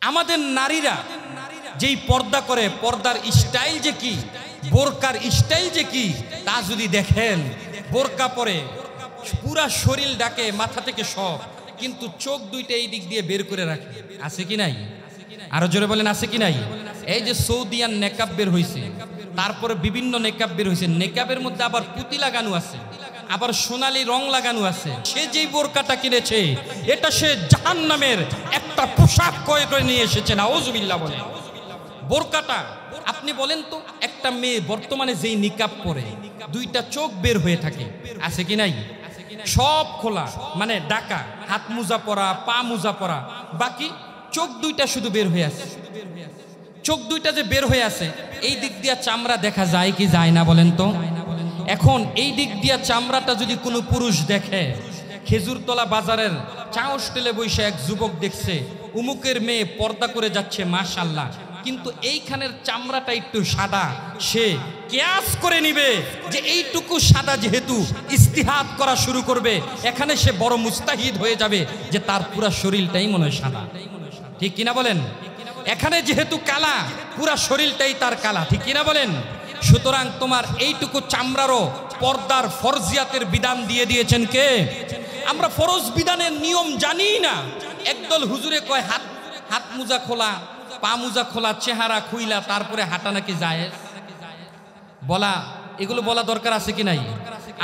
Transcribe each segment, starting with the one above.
আমাদের নারীরা যেই পর্দা করে, পর্দার স্টাইল যে কি, বোরকার স্টাইল যে কি, তা যদি দেখেন, বোরকা পরে পুরা শরীর ডাকে মাথা থেকে সব, কিন্তু চোখ দুইটা এই দিক দিয়ে বের করে রাখে। আছে কি নাই? আরো জোরে বলেন, আছে কি নাই? এই যে সৌদিয়ান নেকাব বের হয়েছে, তারপরে বিভিন্ন নেকাব বের হয়েছে, নেকাবের মধ্যে আবার পুঁতি লাগানো আছে, আবার সোনালী রং লাগানো আছে। সে যেই বোরকাটা কিনেছে, এটা সে জাহান্নামের একটা পোশাক ক্রয় করে নিয়ে এসেছে। নাউজুবিল্লাহ বলে। বোরকাটা আপনি বলেন তো, একটা মেয়ে বর্তমানে যেই নিকাব পরে দুইটা চোখ বের হয়ে থাকে, আছে কি নাই? সব খোলা, মানে ডাকা, হাত মোজা পরা, পা মোজা পরা, বাকি চোখ দুইটা শুধু বের হয়ে আছে। চোখ দুইটা যে বের হয়ে আছে, এই দিক দিয়া চামড়া দেখা যায় কি যায় না বলেন তো? এখন এই দিক দিয়া চামড়াটা যদি কোনো পুরুষ দেখে, খেজুরতলা বাজারের চা হোস্টেলে বসে এক যুবক দেখছে উমুকের মেয়ে পর্দা করে যাচ্ছে, মাশাআল্লাহ, কিন্তু এইখানের চামড়াটা একটু সাদা, সে কিয়াস করে নিবে যে এইটুকু সাদা যেহেতু ইস্তিহাদ করা শুরু করবে, এখানে সে বড় মুস্তাহিদ হয়ে যাবে যে তার পুরা শরীরটাই মনে হয় সাদা। ঠিক কিনা বলেন? এখানে যেহেতু কালা, পুরা শরীরটাই তার কালা। ঠিক কিনা বলেন? সুতরাং তোমার এইটুকু চামড়ারও পর্দার ফরজিয়াতের বিধান দিয়ে দিয়েছেন কে? আমরা ফরজ বিধানের নিয়ম জানি না। একদল হুজুরে কয় হাত হাত মোজা খোলা, পা মোজা খোলা, চেহারা খুইলা তারপরে হাঁটা নাকি জায়েজ। বলা, এগুলো বলা দরকার আছে কি নাই?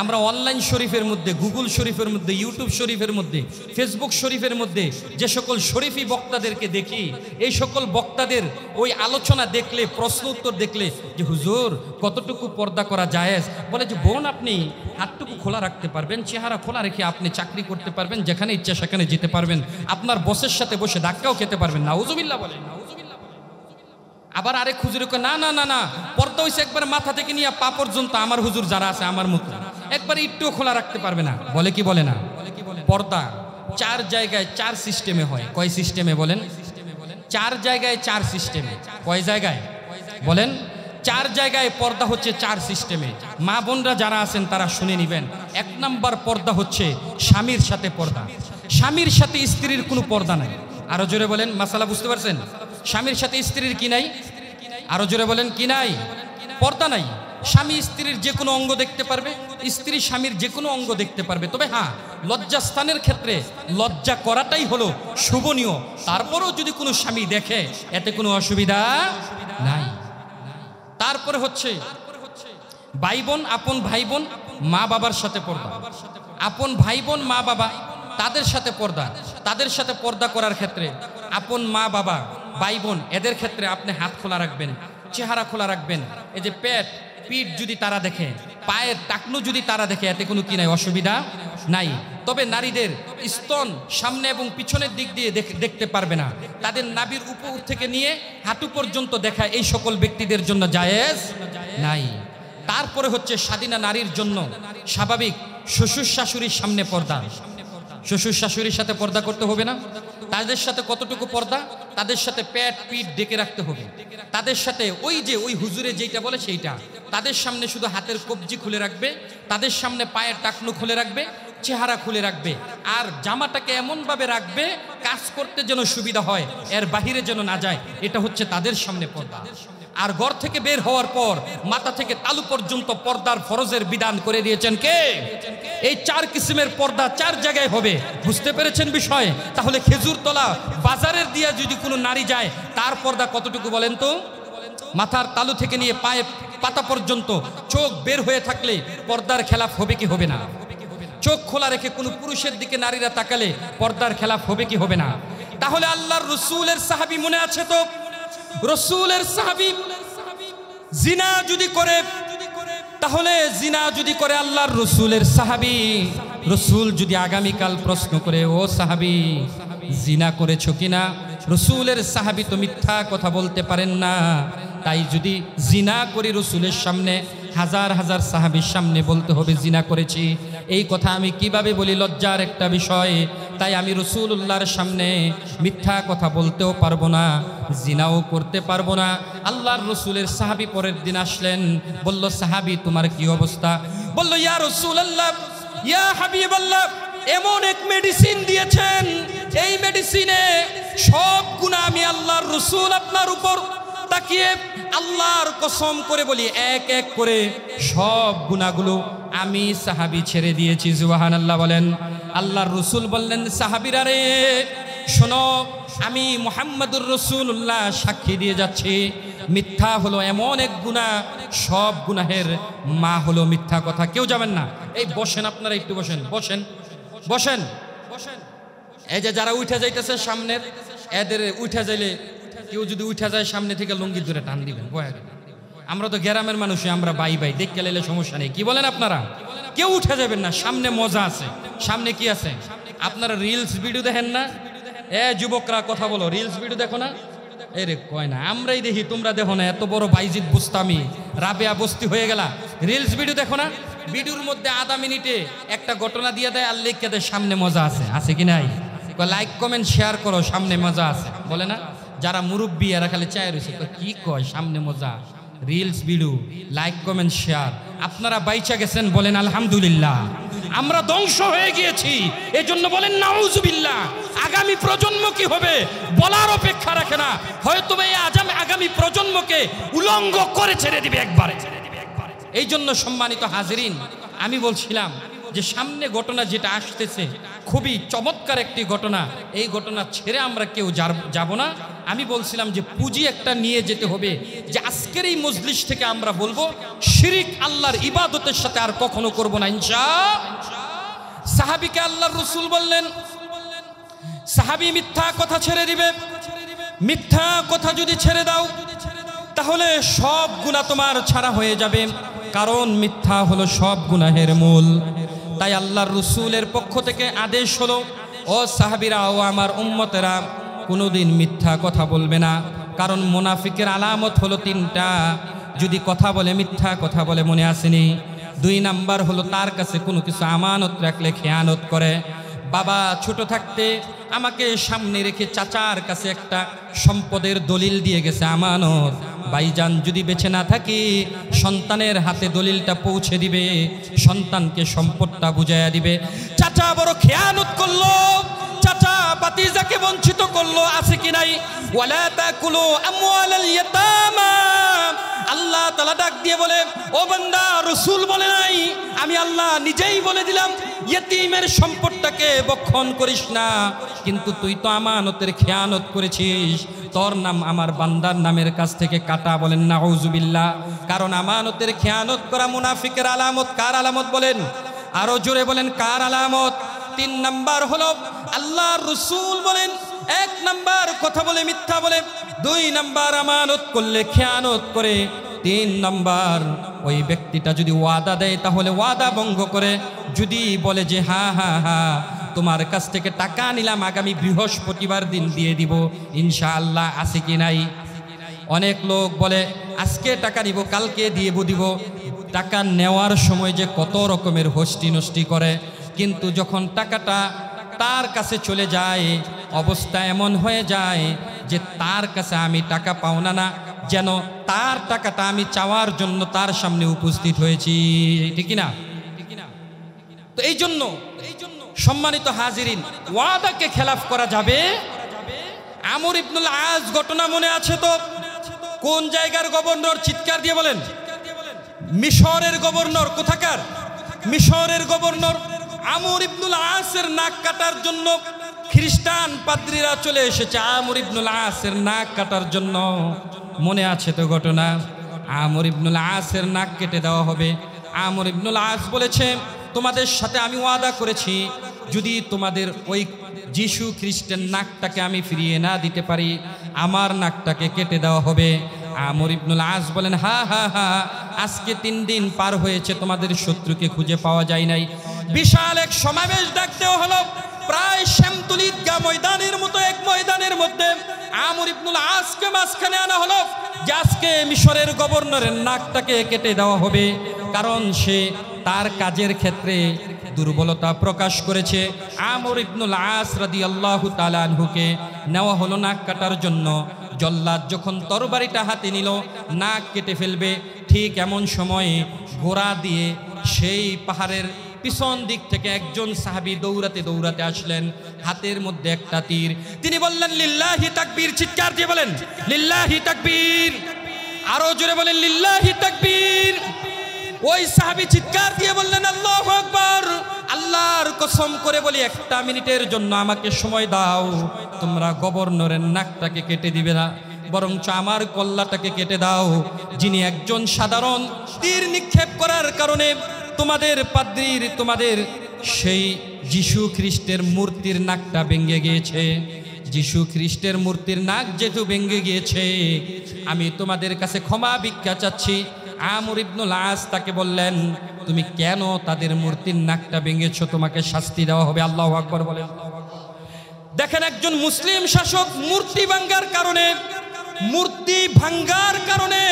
আমরা অনলাইন শরীফের মধ্যে, গুগল শরীফের মধ্যে, ইউটিউব শরীফের মধ্যে, ফেসবুক শরীফের মধ্যে যে সকল শরীফি বক্তাদেরকে দেখি, এই সকল বক্তাদের ওই আলোচনা দেখলে, প্রশ্ন উত্তর দেখলে, যে হুজুর কতটুকু পর্দা করা জায়েজ, বলে যে বোন আপনি হাতটুকু খোলা রাখতে পারবেন, চেহারা খোলা রেখে আপনি চাকরি করতে পারবেন, যেখানে ইচ্ছা সেখানে যেতে পারবেন, আপনার বসের সাথে বসে ধাক্কাও খেতে পারবেন। নাউজুবিল্লাহ বলেন। আবার আরেক হুজুর কয় না না না না, পর্দা হইছে একবার মাথা থেকে নিয়ে পা পর্যন্ত। আমার হুজুর যারা আছে আমার মতো, একবার একটুও খোলা রাখতে পারবে না। বলে কি বলে না? পর্দা 4 জায়গায় 4 সিস্টেমে হয়। কয় সিস্টেমে বলেন? 4 জায়গায় 4 সিস্টেমে। কয় জায়গায় বলেন? 4 জায়গায় পর্দা হচ্ছে 4 সিস্টেমে। মা বোনরা যারা আছেন তারা শুনে নিবেন। 1 নাম্বার পর্দা হচ্ছে স্বামীর সাথে পর্দা। স্বামীর সাথে স্ত্রীর কোনো পর্দা নাই। আরো জোরে বলেন, মাসালা বুঝতে পারছেন? স্বামীর সাথে স্ত্রীর কি নাই? আরো জোরে বলেন, কি নাই? পর্দা নাই। স্বামী স্ত্রীর যে কোনো অঙ্গ দেখতে পারবে, স্ত্রী স্বামীর যে কোনো অঙ্গ দেখতে পারবে। তবে হ্যাঁ, লজ্জাস্থানের ক্ষেত্রে লজ্জা করাটাই হলো শোভনীয়। তারপরেও যদি কোনো স্বামী দেখে, এতে কোনো অসুবিধা নাই। তারপরে হচ্ছে ভাই বোন, আপন ভাই বোন, মা বাবার সাথে পর্দা। আপন ভাই বোন, মা বাবা, তাদের সাথে পর্দা। তাদের সাথে পর্দা করার ক্ষেত্রে আপন মা বাবা, ভাই বোন, এদের ক্ষেত্রে আপনি হাত খোলা রাখবেন, চেহারা খোলা রাখবেন। এই যে পেট, পিঠ যদি তারা দেখে, পায়ের টাকনু যদি তারা দেখে, এতে কোনো কি নাই, অসুবিধা নাই। তবে নারীদের স্তন সামনে এবং পিছনের দিক দিয়ে দেখতে পারবে না। তাদের নাভির উপর থেকে নিয়ে হাঁটু পর্যন্ত দেখা এই সকল ব্যক্তিদের জন্য জায়েজ নাই। তারপরে হচ্ছে স্বাধীনা নারীর জন্য স্বাভাবিক শ্বশুর শাশুড়ির সামনে পর্দা। শ্বশুর শাশুড়ির সাথে পর্দা করতে হবে না? তাদের সাথে কতটুকু পর্দা? তাদের সাথে পেট পিঠ ডেকে রাখতে হবে। তাদের সাথে ওই যে ওই হুজুরে যেটা বলে সেইটা, তাদের সামনে শুধু হাতের কবজি খুলে রাখবে, তাদের সামনে পায়ের টাকনু খুলে রাখবে, চেহারা খুলে রাখবে, আর জামাটাকে এমনভাবে রাখবে কাজ করতে যেন সুবিধা হয়, এর বাহিরে যেন না যায়। এটা হচ্ছে তাদের সামনে পর্দা। আর ঘর থেকে বের হওয়ার পর মাথা থেকে তালু পর্যন্ত পর্দার ফরজের বিধান করে দিয়েছেন কে? এই 4 কিসিমের পর্দা 4 জায়গায় হবে। বুঝতে পেরেছেন বিষয়? তাহলে খেজুরতলা বাজারের দিয়া যদি কোনো নারী যায়, তার পর্দা কতটুকু বলেন তো? মাথার তালু থেকে নিয়ে পায়ে পাতা পর্যন্ত চোখ বের হয়ে থাকলে পর্দার খেলাফ হবে কি হবে না? চোখ খোলা রেখে কোনো পুরুষের দিকে নারীরা তাকালে পর্দার খেলাফ হবে কি হবে না? তাহলে আল্লাহর রাসূলের সাহাবী মনে আছে তো? রাসূলের সাহাবী জিনা যদি করে, তাহলে জিনা যদি করে আল্লাহর রাসূলের সাহাবী, রাসূল যদি আগামীকাল প্রশ্ন করে, ও সাহাবী জিনা করেছো কিনা? রাসূলের সাহাবী তো মিথ্যা কথা বলতে পারেন না। তাই যদি জিনা করি, রাসূলের সামনে হাজার হাজার সাহাবীর সামনে বলতে হবে জিনা করেছি। এই কথা আমি কিভাবে বলি? লজ্জার একটা বিষয়। তাই আমি রাসূলুল্লাহর সামনে মিথ্যা কথা বলতেও পারবো না, জিনাও করতে পারবো না। আল্লাহর রাসূলের সাহাবী পরের দিন আসলেন, বলল, সাহাবী তোমার কি অবস্থা? বলল, ইয়া রাসূলুল্লাহ, ইয়া হাবিবাল্লাহ, এমন এক মেডিসিন দিয়েছেন, এই মেডিসিনে সব গুনাহ আমি আল্লাহ আল্লাহর রাসূল আপনার উপর তাকিয়ে আল্লাহর কসম করে বলি এক এক করে সব গুনাহগুলো আমি সাহাবী ছেড়ে দিয়েছি। সুবহানাল্লাহ বলেন। আল্লাহর রাসূল বললেন, সাহাবীরা রে শোনো, আমি মুহাম্মদুর রাসূলুল্লাহ সাক্ষী দিয়ে যাচ্ছি, মিথ্যা হলো এমন এক গুনাহ, সব গুনাহের মা হলো মিথ্যা কথা। কেউ যাবেন না, এই বসেন, আপনারা একটু বসেন, বসেন বসেন বসেন। এই যে যারা উঠে যাইতেছে সামনের, এদের উঠে যাইলে, কেউ যদি উঠে যায় সামনে থেকে লুঙ্গি ধরে টান দিবেন, বয়া দিবেন। আমরা তো গ্রামের মানুষ, আমরা বাই বাই দেখতে লাইলে সমস্যা নেই। কি বলেন আপনারা? কেউ উঠে যাবেন না, সামনে মজা আছে। সামনে কি আছে? আপনারা রিলস ভিডিও দেখেন না? যুবকরা কথা বলো, রিলস ভিডিও দেখো না? এরে কয় না, আমরাই দেখি, তোমরা দেখো না? এত বড় বাইজিদ বুস্তামি, রাবেয়া বস্তি হয়ে গেলা, রিলস ভিডিও দেখো না? ভিডিওর মধ্যে আধা মিনিটে একটা ঘটনা দিয়ে দেয় আর লিখে দেয় সামনে মজা আছে। আছে কি নাই? লাইক কমেন্ট শেয়ার করো, সামনে মজা আছে বলে না? যারা মুরব্বী এরা খালি চায় রয়েছে, কি কয় সামনে মজা, reels video, like comment share. আপনারা বাইচা গেছেন, বলেন আলহামদুলিল্লাহ। আমরা ধ্বংস হয়ে গিয়েছি, এজন্য বলেন নাউজুবিল্লাহ। আগামী প্রজন্ম কি হবে বলার অপেক্ষা রাখে না, হয়তো এই আগামী প্রজন্মকে উলঙ্গ করে ছেড়ে দিবে একবারে। এই জন্য সম্মানিত হাজিরিন, আমি বলছিলাম যে সামনে ঘটনা যেটা আসতেছে খুবই চমৎকার একটি ঘটনা, এই ঘটনা ছেড়ে আমরা কেউ যাব না। আমি বলছিলাম যে পুঁজি একটা নিয়ে যেতে হবে, যে আজকের এই মজলিস থেকে আমরা বলবো শিরিক আল্লাহর ইবাদতের সাথে আর কখনো করব না ইনশাআল্লাহ। সাহাবীকে আল্লাহর রাসূল বললেন, সাহাবী মিথ্যা কথা ছেড়ে দিবে। মিথ্যা কথা যদি ছেড়ে দাও তাহলে সব গুনাহ তোমার ছাড়া হয়ে যাবে, কারণ মিথ্যা হলো সব গুনাহের মূল। তাই আল্লাহর রাসূলের পক্ষ থেকে আদেশ হলো, ও সাহাবীরা, ও আমার উম্মতেরা, কোনোদিন মিথ্যা কথা বলবে না, কারণ মুনাফিকের আলামত হলো তিনটা। যদি কথা বলে মিথ্যা কথা বলে, মনে আসেনি? 2 নাম্বার হলো তার কাছে কোনো কিছু আমানত রাখলে খেয়ানত করে। বাবা ছোট থাকতে আমাকে সামনে রেখে চাচার কাছে একটা সম্পদের দলিল দিয়ে গেছে, আমানত। ভাইজান যদি বেঁচে না থাকি, সন্তানের হাতে দলিলটা পৌঁছে দিবে, সন্তানকে সম্পদটা বুঝাইয়া দিবে। চাচা বড় খেয়ানত করলো, চাচা ভাতিজাকে বঞ্চিত করলো, আছে কি নাই? ওয়ালা তাকুলু আমওয়ালাল ইয়াতামা। আল্লাহ তাআলা ডাক দিয়ে বলে, ও বান্দা, রাসূল বলে নাই, আমি আল্লাহ নিজেই বলে দিলাম, ইয়েতিমের সম্পদটাকে বক্ষণ করিস না। কিন্তু তুই তো আমানতের খেয়ানত করেছিস, তোর নাম আমার বান্দার নামের কাছ থেকে কাটা। বলেন নাউজুবিল্লাহ। কারণ আমানতের খেয়ানত করা মুনাফিকের আলামত। কার আলামত বলেন? আরো জোরে বলেন, কার আলামত? 3 নাম্বার হলো আল্লাহর রাসূল বলেন, 1 নাম্বার কথা বলে মিথ্যা বলে, 2 নাম্বার আমানত করলে খেয়ানত করে, 3 নাম্বার ওই ব্যক্তিটা যদি ওয়াদা দেয় তাহলে ওয়াদা ভঙ্গ করে। যদি বলে যে হ্যাঁ হ্যাঁ হ্যাঁ তোমার কাছ থেকে টাকা নিলাম, আগামী বৃহস্পতিবার দিন দিয়ে দিব ইনশাআল্লাহ, আছে কি নাই? অনেক লোক বলে আজকে টাকা নিব, কালকে দিয়ে দিব। টাকা নেওয়ার সময় যে কত রকমের হস্তি নষ্টি করে, কিন্তু যখন টাকাটা তার কাছে চলে যায়, অবস্থা এমন হয়ে যায় যে তার কাছে আমি টাকা পাওনা না, যেন তার টাকাটা আমি চাওয়ার জন্য তার সামনে উপস্থিত হয়েছি। ঠিক না? তো এই জন্য সম্মানিত হাজিরিন, ওয়াদাকে খেলাফ করা যাবে। আমর ইবনুল আস ঘটনা মনে আছে তো? কোন জায়গার গভর্নর? চিৎকার দিয়ে বলেন। মিশরের গভর্নর। কোথাকার? মিশরের গভর্নর। আমর ইবনুল আসের নাক কাটার জন্য খ্রিস্টান পাদ্রীরা চলে এসেছে আমর ইবনুল আসের নাক কাটার জন্য। মনে আছে তো ঘটনা? আমর ইবনুল আসের নাক কেটে দেওয়া হবে। আমর ইবনুল আস বলেছে, তোমাদের সাথে আমি ওয়াদা করেছি, যদি তোমাদের ওই যিশু খ্রিস্টের নাকটাকে আমি ফিরিয়ে না দিতে পারি, আমার নাকটাকে কেটে দেওয়া হবে। আমর ইবনুল আস বলেন, হা হা হা, আজকে 3 দিন পার হয়েছে, তোমাদের শত্রুকে খুঁজে পাওয়া যায় নাই। বিশাল এক সমাবেশ ডাক দেওয়া হলো, প্রায় শামতুল ঈদগাহ ময়দানের মতো এক ময়দানের মধ্যে আমর ইবনুল আসকে মাঝখানে আনা হলো, যে আজকে মিশরের গভর্নরের নাকটাকে কেটে দেওয়া হবে, কারণ সে তার কাজের ক্ষেত্রে দুর্বলতা প্রকাশ করেছে। আমর ইবনুল আস রাদিয়াল্লাহু তাআলা আনহুকে নেওয়া হলো নাক কাটার জন্য। জল্লাদ যখন তরবারিটা হাতে নিল নাক কেটে ফেলবে, ঠিক এমন সময়ে ঘোড়া দিয়ে সেই পাহাড়ের পিছন দিক থেকে একজন সাহাবী দৌড়াতে দৌড়াতে আসলেন, হাতের মধ্যে একটা তীর। তিনি বললেন লিল্লাহি তাকবীর, চিৎকার দিয়ে বলেন লিল্লাহি তাকবীর, আরো জোরে বলেন লিল্লাহি তাকবীর। ওই সাহাবী চিৎকার দিয়ে বললেন আল্লাহু আকবার, আল্লাহর কসম করে বলি 1 মিনিটের জন্য আমাকে সময় দাও। তোমরা গভর্নরের নাকটাকে কেটে দিবে না, বরঞ্চ আমার কল্লাটাকে কেটে দাও। যিনি একজন সাধারণ তীর নিক্ষেপ করার কারণে তোমাদের পাদ্রীর, তোমাদের সেই যিশু খ্রিস্টের মূর্তির নাকটা ভেঙে গিয়েছে। যিশু খ্রিস্টের মূর্তির নাক যেহেতু ভেঙে গিয়েছে, আমি তোমাদের কাছে ক্ষমা ভিক্ষা চাচ্ছি। আমর ইবনুল আস তাকে বললেন, তুমি কেন তাদের মূর্তির নাকটা ভেঙেছো? তোমাকে শাস্তি দেওয়া হবে। আল্লাহু আকবার বলেন। দেখেন, একজন মুসলিম শাসক মূর্তি ভাঙ্গার কারণে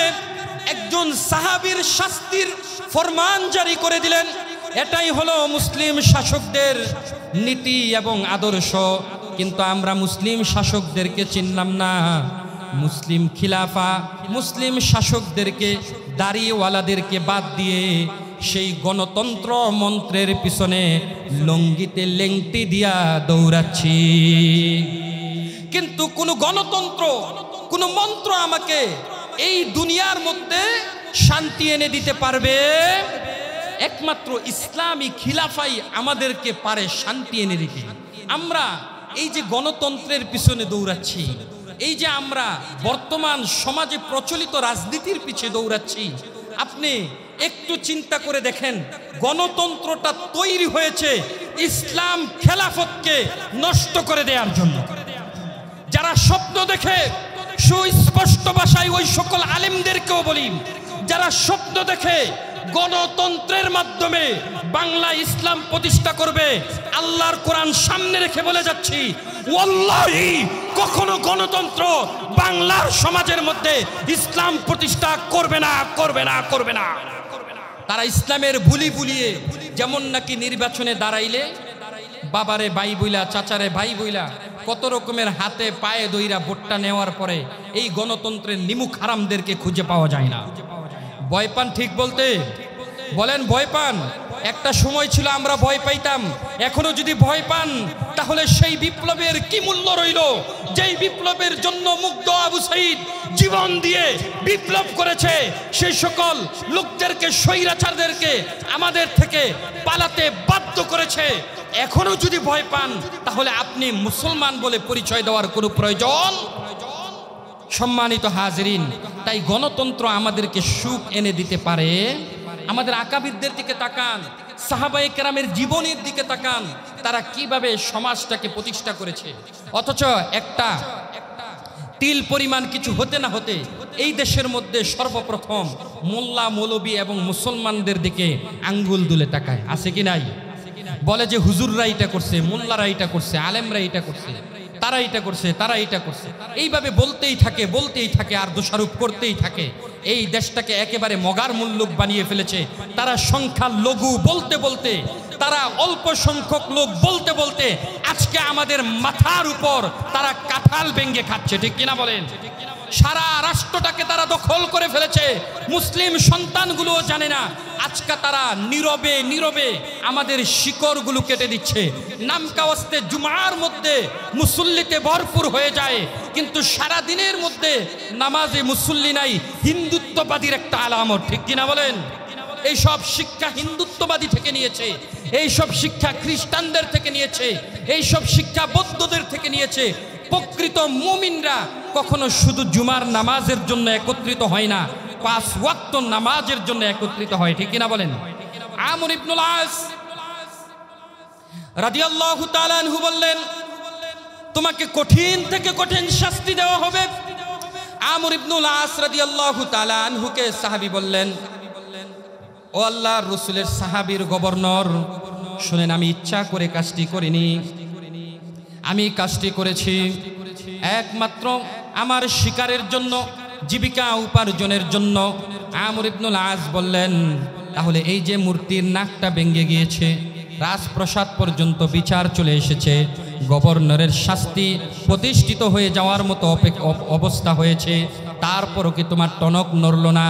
একজন সাহাবীর শাস্তির ফরমান জারি করে দিলেন। এটাই হলো মুসলিম শাসকদের নীতি এবং আদর্শ। কিন্তু আমরা মুসলিম শাসকদেরকে চিনলাম না। মুসলিম খিলাফা, মুসলিম শাসকদেরকে, দাড়িওয়ালাদেরকে বাদ দিয়ে সেই গণতন্ত্র মন্ত্রের পিছনে লঙ্গিতে লেংটি দিয়া দৌড়াচ্ছি। কিন্তু কোন গণতন্ত্র, কোন মন্ত্র আমাকে এই দুনিয়ার মধ্যে শান্তি এনে দিতে পারবে? একমাত্র ইসলামী খিলাফাই আমাদেরকে পারে শান্তি এনে দিতে। আমরা এই যে গণতন্ত্রের পিছনে দৌড়াচ্ছি, এই যে আমরা বর্তমান সমাজে প্রচলিত রাজনীতির পিছে দৌড়াচ্ছি, আপনি একটু চিন্তা করে দেখেন, গণতন্ত্রটা তৈরি হয়েছে ইসলাম খেলাফতকে নষ্ট করে দেওয়ার জন্য। যারা স্বপ্ন দেখে, সুস্পষ্ট ভাষায় ওই সকল আলেমদেরকেও বলি, যারা স্বপ্ন দেখে গণতন্ত্রের মাধ্যমে বাংলা ইসলাম প্রতিষ্ঠা করবে, আল্লাহর কোরআন সামনে রেখে বলে যাচ্ছি, ওয়াল্লাহি কখনো গণতন্ত্র বাংলার সমাজের মধ্যে ইসলাম প্রতিষ্ঠা করবে না, করবে না, করবে না। তারা ইসলামের ভুলি ভুলিয়ে, যেমন নাকি নির্বাচনে দাঁড়াইলে বাবারে ভাই বইলা, চাচারে ভাই বইলা, কত রকমের হাতে পায়ে দইরা ভোটটা নেওয়ার পরে এই গণতন্ত্রের নিমুখ হারামদেরকে খুঁজে পাওয়া যায় না। ভয় পান, ঠিক বলতে বলেন ভয় পান? একটা সময় ছিল আমরা ভয় পাইতাম। এখনো যদি ভয় পান, তাহলে সেই বিপ্লবের কি মূল্য রইল, যেই বিপ্লবের জন্য মুগ্ধ আবু সাঈদ জীবন দিয়ে বিপ্লব করেছে? সেই সকল লোকদেরকে, স্বৈরাচারদেরকে আমাদের থেকে পালাতে বাধ্য করেছে। এখনো যদি ভয় পান, তাহলে আপনি মুসলমান বলে পরিচয় দেওয়ার কোনো প্রয়োজন। সম্মানিত হাজিরিন, তাই গণতন্ত্র আমাদেরকে সুখ এনে দিতে পারে। আমাদের আকাবিরদের দিকে তাকান, সাহাবায়ে কেরামের জীবনের দিকে তাকান, তারা কিভাবে সমাজটাকে প্রতিষ্ঠা করেছে। অথচ একটা তিল পরিমাণ কিছু হতে না হতে এই দেশের মধ্যে সর্বপ্রথম মোল্লা মৌলবী এবং মুসলমানদের দিকে আঙ্গুল তুলে তাকায়, আছে কি নাই? বলে যে হুজুররা এটা করছে, মোল্লারা এটা করছে, আলেমরা এটা করছে, তারা এটা করছে, তারা এটা করছে। এইভাবে বলতেই থাকে আর দোষারোপ করতেই থাকে। এই দেশটাকে একেবারে মগার মুল্লুক বানিয়ে ফেলেছে তারা। সংখ্যা লঘু বলতে বলতে, তারা অল্প সংখ্যক লোক বলতে বলতে আজকে আমাদের মাথার উপর তারা কাঁঠাল ভেঙে খাচ্ছে, ঠিক কিনা বলেন? সারা রাষ্ট্রটাকে তারা দখল করে ফেলেছে। মুসলিম সন্তানগুলোও জানে না। আজকে তারা নীরবে নীরবে আমাদের শিকড়গুলো কেটে দিচ্ছে। নামকাওয়াস্তে জুমার মধ্যে মুসল্লিতে ভরপুর হয়ে যায়, কিন্তু সারা দিনের মধ্যে নামাজে মুসল্লি নাই। হিন্দুত্ববাদীর একটা আলামত, ঠিক কিনা বলেন? এইসব শিক্ষা হিন্দুত্ববাদী থেকে নিয়েছে, এইসব শিক্ষা খ্রিস্টানদের থেকে নিয়েছে, এইসব শিক্ষা বৌদ্ধদের থেকে নিয়েছে। প্রকৃত মুমিনরা কখনো শুধু জুমার নামাজের জন্য একত্রিত হয় না, 5 ওয়াক্ত নামাজের জন্য একত্রিত হয়, ঠিক কিনা বলেন? আমর ইবনুল আস রাদিয়াল্লাহু তাআলা আনহু বললেন, তোমাকে কঠিন থেকে কঠিন শাস্তি দেওয়া হবে। আমর ইবনুল আস রাদিয়াল্লাহু তাআলা আনহুকে সাহাবী বললেন, ও আল্লাহর রাসূলের সাহাবীর গভর্নর, শুনেন, আমি ইচ্ছা করে কাজটি করিনি। আমি কাজটি করেছি একমাত্র আমার শিকারের জন্য, জীবিকা উপার্জনের জন্য। আমর ইবনুল আস বললেন, তাহলে এই যে মূর্তির নাকটা ভেঙে গিয়েছে, রাজপ্রাসাদ পর্যন্ত বিচার চলে এসেছে, গভর্নরের শাস্তি প্রতিষ্ঠিত হয়ে যাওয়ার মতো অবস্থা হয়েছে, তারপরও কি তোমার টনক নড়ল না?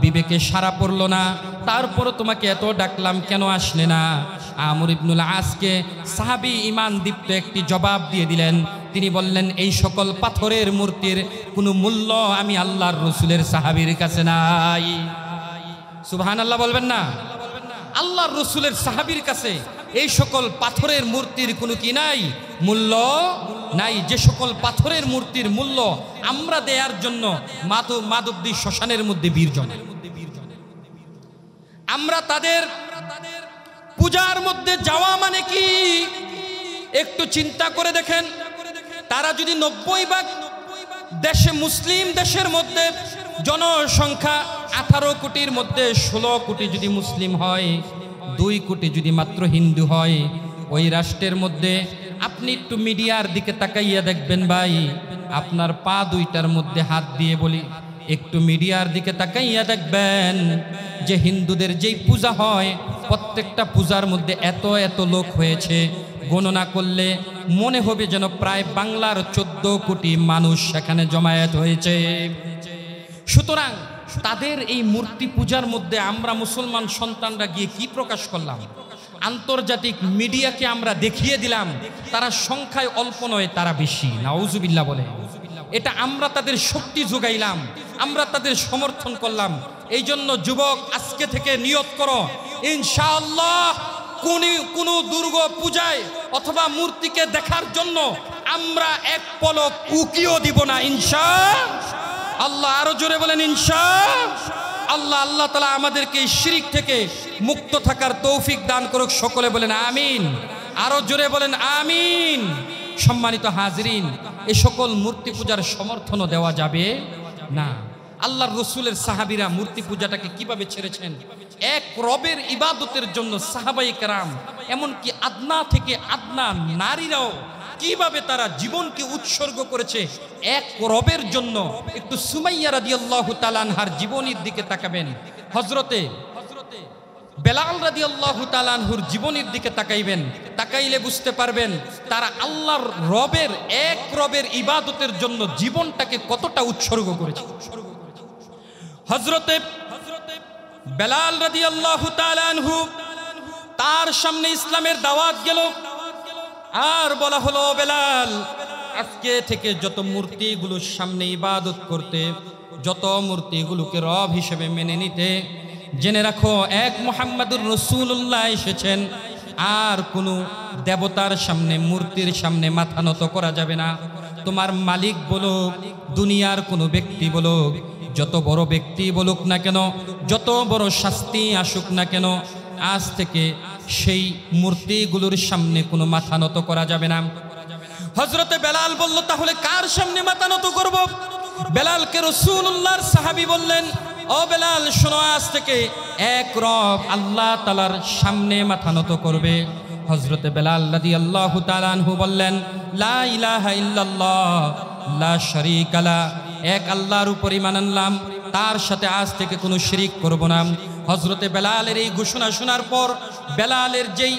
বিবেকে সারা পড়ল না? তারপরও তোমাকে এত ডাকলাম, কেন আসলে না? আমর ইবনুল আসকে সাহাবী ঈমান দীপ্ত একটি জবাব দিয়ে দিলেন। তিনি বললেন, এই সকল পাথরের মূর্তির কোনো মূল্য আমি আল্লাহর রসুলের সাহাবীর কাছে নাই। সুবহানাল্লাহ বলবেন না? আল্লাহর রসুলের সাহাবীর কাছে এই সকল পাথরের মূর্তির কোনো কি নাই, মূল্য নাই। যে সকল পাথরের মূর্তির মূল্য আমরা দেওয়ার জন্য মাধবদী শ্মশানের মধ্যে বীর জমে, আমরা তাদের পূজার মধ্যে যাওয়া মানে কি? একটু চিন্তা করে দেখেন, তারা যদি 90 দেশে, মুসলিম দেশের মধ্যে জনসংখ্যা 18 কোটির মধ্যে 16 কোটি যদি মুসলিম হয়, 2 কোটি যদি মাত্র হিন্দু হয়, ওই রাষ্ট্রের মধ্যে আপনি একটু মিডিয়ার দিকে তাকাইয়া দেখবেন ভাই, আপনার পা দুইটার মধ্যে হাত দিয়ে বলি, একটু মিডিয়ার দিকে তাকাইয়া দেখবেন যে হিন্দুদের যেই পূজা হয় প্রত্যেকটা পূজার মধ্যে এত এত লোক হয়েছে, গণনা করলে মনে হবে যেন প্রায় বাংলার 14 কোটি মানুষ সেখানে জমায়েত হয়েছে। সুতরাং তাদের এই মূর্তি পূজার মধ্যে আমরা মুসলমান সন্তানরা গিয়ে কি প্রকাশ করলাম? আন্তর্জাতিক মিডিয়াকে আমরা দেখিয়ে দিলাম তারা সংখ্যায় অল্প নয়, তারা বেশি। নাউজুবিল্লাহ বলে, এটা আমরা তাদের শক্তি যোগাইলাম, আমরা তাদের সমর্থন করলাম। এই জন্য যুবক, আজকে থেকে নিয়ত করো, ইনশাআল্লাহ কোন দুর্গা পূজায় অথবা মূর্তিকে দেখার জন্য আমরা এক পলক উকিও দিব না, ইনশাআল্লাহ। আরো জোরে বলেন ইনশাআল্লাহ। আল্লাহ তাআলা আমাদেরকে শিরক থেকে মুক্ত থাকার তৌফিক দান করুক, সকলে বলেন আমিন। আরো জোরে বলেন আমিন। সম্মানিত হাজরিন, এই সকল মূর্তি পূজার সমর্থনও দেওয়া যাবে না। আল্লাহর রসুলের সাহাবীরা মূর্তি পূজাটাকে কিভাবে ছেড়েছেন? এক রবের ইবাদতের জন্য সাহাবায়ে কেরাম, এমনকি আদনা থেকে আদনা নারীরাও কিভাবে তারা জীবনকে উৎসর্গ করেছে এক রবের জন্য। একটু সুমাইয়া রাদিয়াল্লাহু তাআলা আনহার জীবনীর দিকে তাকাবেন, হযরতে বেলাল রাদিয়াল্লাহু তাআলা আনহুর জীবনীর দিকে তাকাইবেন, তাকাইলে বুঝতে পারবেন তারা আল্লাহর রবের, এক রবের ইবাদতের জন্য জীবনটাকে কতটা উৎসর্গ করেছে। হযরতে বেলাল রাদিয়াল্লাহু তাআলা আনহু, তার সামনে ইসলামের দাওয়াত গেল, আর বলা হলো, বেলাল আজকে থেকে যত মূর্তিগুলোর সামনে ইবাদত করতে, যত মূর্তিগুলোকে রব হিসেবে মেনে নিতে, জেনে রাখো এক মুহাম্মাদুর রাসূলুল্লাহ এসেছেন, আর কোনো দেবতার সামনে, মূর্তির সামনে মাথা নত করা যাবে না। তোমার মালিক বলুক, দুনিয়ার কোনো ব্যক্তি বলুক, যত বড় ব্যক্তি বলুক না কেন, যত বড় শাস্তি আসুক না কেন, আজ থেকে সেই মূর্তিগুলোর সামনে কোনো মাথা নত করা যাবে না। হযরতে বেলাল বলল, তাহলে কার সামনে মাথা নত করব? বেলালকে রাসূলুল্লাহর সাহাবী বললেন, ও বেলাল শোনো, আজ থেকে এক রব আল্লাহ তাআলার সামনে মাথা নত করবে। হযরতে বেলাল রাদিয়াল্লাহু তাআলা আনহু বললেন, লা ইলাহা ইল্লাল্লাহ লা শারীকা লা, এক আল্লাহর উপর ঈমান আনলাম, তার সাথে আজ থেকে কোনো শিরিক করব না। হযরতে বেলালের এই ঘোষণা শোনার পর বেলালের যেই